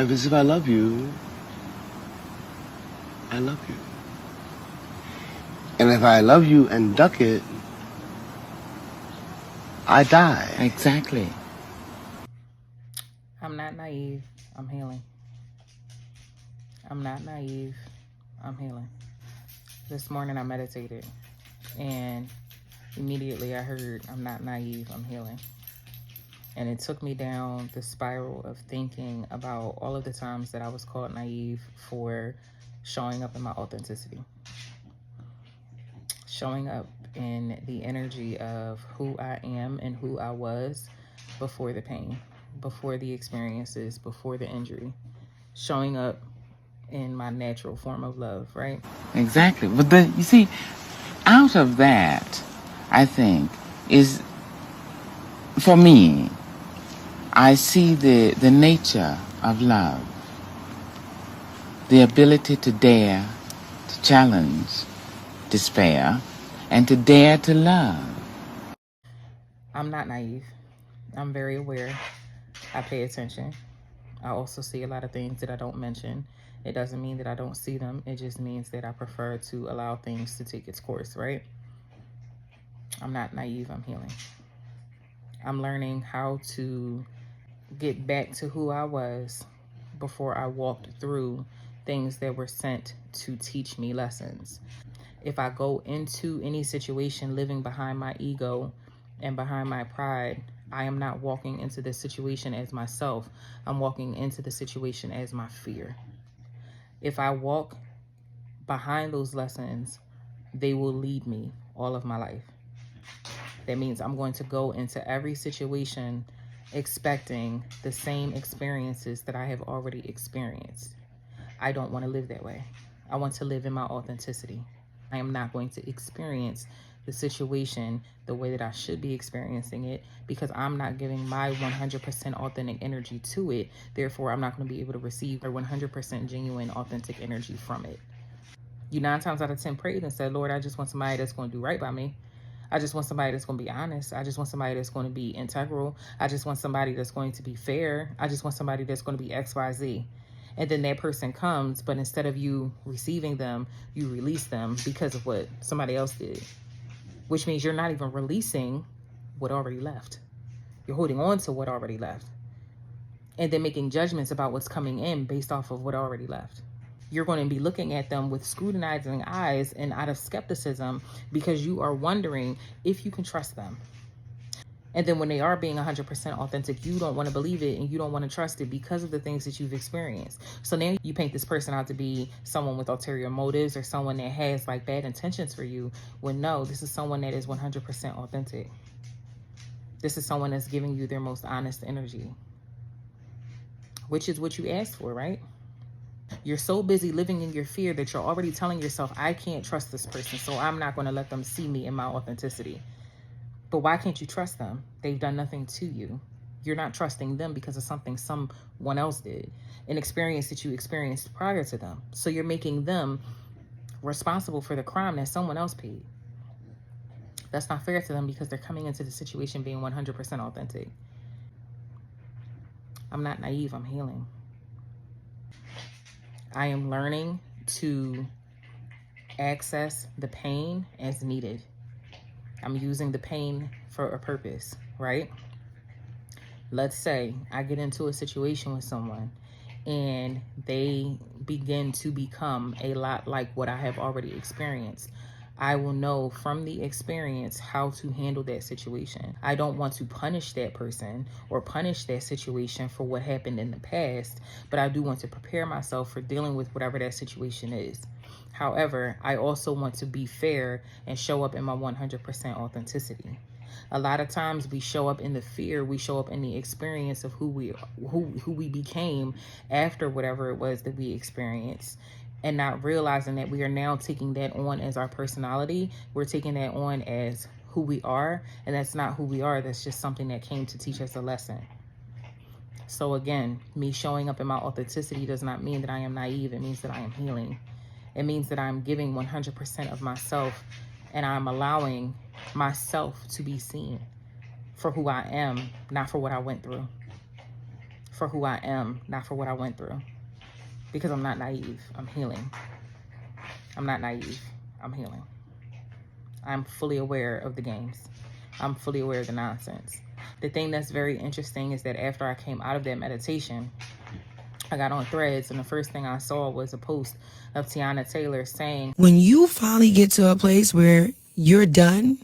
If I love you, I love you. And if I love you and duck it, I die. Exactly. I'm not naive. I'm healing. I'm not naive. I'm healing. This morning I meditated and immediately I heard, I'm not naive, I'm healing. And it took me down the spiral of thinking about all of the times that I was called naive for showing up in my authenticity. Showing up in the energy of who I am and who I was before the pain, before the experiences, before the injury. Showing up in my natural form of love, right? Exactly. But you see, out of that, I think, is, for me, I see the nature of love. The ability to dare, to challenge despair, and to dare to love. I'm not naive. I'm very aware. I pay attention. I also see a lot of things that I don't mention. It doesn't mean that I don't see them. It just means that I prefer to allow things to take its course, right? I'm not naive. I'm healing. I'm learning how to get back to who I was before I walked through things that were sent to teach me lessons. If I go into any situation living behind my ego and behind my pride, I am not walking into the situation as myself. I'm walking into the situation as my fear. If I walk behind those lessons, they will lead me all of my life. That means I'm going to go into every situation expecting the same experiences that I have already experienced. I don't want to live that way. I want to live in my authenticity. I am not going to experience the situation the way that I should be experiencing it because I'm not giving my 100% authentic energy to it. Therefore, I'm not going to be able to receive a 100% genuine, authentic energy from it. You 9 times out of 10 prayed and said, Lord, I just want somebody that's going to do right by me. I just want somebody that's going to be honest. I just want somebody that's going to be integral. I just want somebody that's going to be fair. I just want somebody that's going to be XYZ. And then that person comes, but instead of you receiving them, you release them because of what somebody else did, which means you're not even releasing what already left. You're holding on to what already left and then making judgments about what's coming in based off of what already left. You're going to be looking at them with scrutinizing eyes and out of skepticism because you are wondering if you can trust them. And then when they are being 100% authentic, you don't want to believe it and you don't want to trust it because of the things that you've experienced. So now you paint this person out to be someone with ulterior motives or someone that has like bad intentions for you, when no, this is someone that is 100% authentic. This is someone that's giving you their most honest energy, which is what you asked for, right? You're so busy living in your fear that you're already telling yourself, I can't trust this person, so I'm not going to let them see me in my authenticity. But why can't you trust them? They've done nothing to you. You're not trusting them because of something someone else did, an experience that you experienced prior to them. So you're making them responsible for the crime that someone else paid. That's not fair to them because they're coming into the situation being 100% authentic. I'm not naive, I'm healing. I am learning to access the pain as needed. I'm using the pain for a purpose, right? Let's say I get into a situation with someone and they begin to become a lot like what I have already experienced. I will know from the experience how to handle that situation. I don't want to punish that person or punish that situation for what happened in the past, but I do want to prepare myself for dealing with whatever that situation is. However, I also want to be fair and show up in my 100% authenticity. A lot of times we show up in the fear, we show up in the experience of who we became after whatever it was that we experienced, and not realizing that we are now taking that on as our personality. We're taking that on as who we are, and that's not who we are. That's just something that came to teach us a lesson. So again, me showing up in my authenticity does not mean that I am naive. It means that I am healing. It means that I'm giving 100% of myself and I'm allowing myself to be seen for who I am, not for what I went through. for who I am, not for what I went through. Because I'm not naive. I'm healing. I'm not naive. I'm healing. I'm fully aware of the games. I'm fully aware of the nonsense. The thing that's very interesting is that after I came out of that meditation, I got on Threads, and the first thing I saw was a post of Tiana Taylor saying, when you finally get to a place where you're done,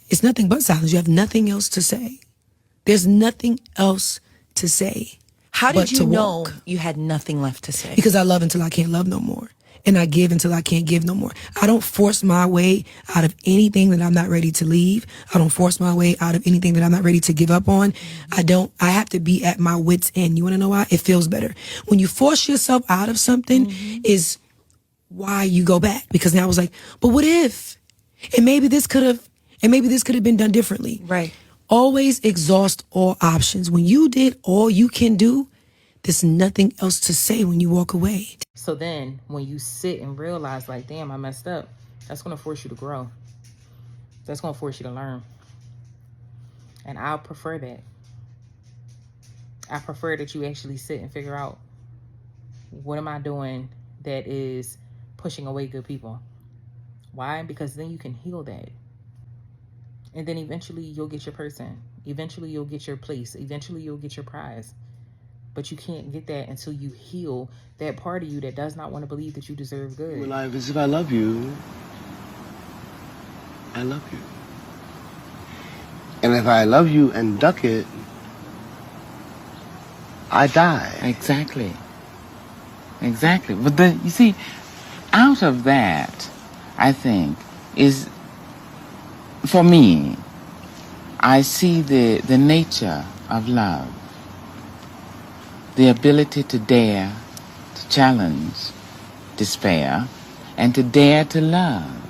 it's nothing but silence. You have nothing else to say. There's nothing else to say. How but did you to know walk. you had nothing left to say? Because I love until I can't love no more. And I give until I can't give no more. I don't force my way out of anything that I'm not ready to leave. I don't force my way out of anything that I'm not ready to give up on. I have to be at my wit's end. You want to know why? It feels better. When you force yourself out of something is why you go back. Because now I was like, but what if? And maybe this could have been done differently. Right. Always exhaust all options. When you did all you can do, there's nothing else to say when you walk away. So then when you sit and realize, like, damn, I messed up, that's going to force you to grow. That's going to force you to learn. And I prefer that. I prefer that you actually sit and figure out, what am I doing that is pushing away good people? Why? Because then you can heal that. And then eventually you'll get your person. Eventually you'll get your place. Eventually you'll get your prize. But you can't get that until you heal that part of you that does not want to believe that you deserve good. Well, life is if I love you, I love you. And if I love you and duck it, I die. Exactly. Exactly. But you see, out of that, I think, is, for me, I see the nature of love. The ability to dare, to challenge despair, and to dare to love.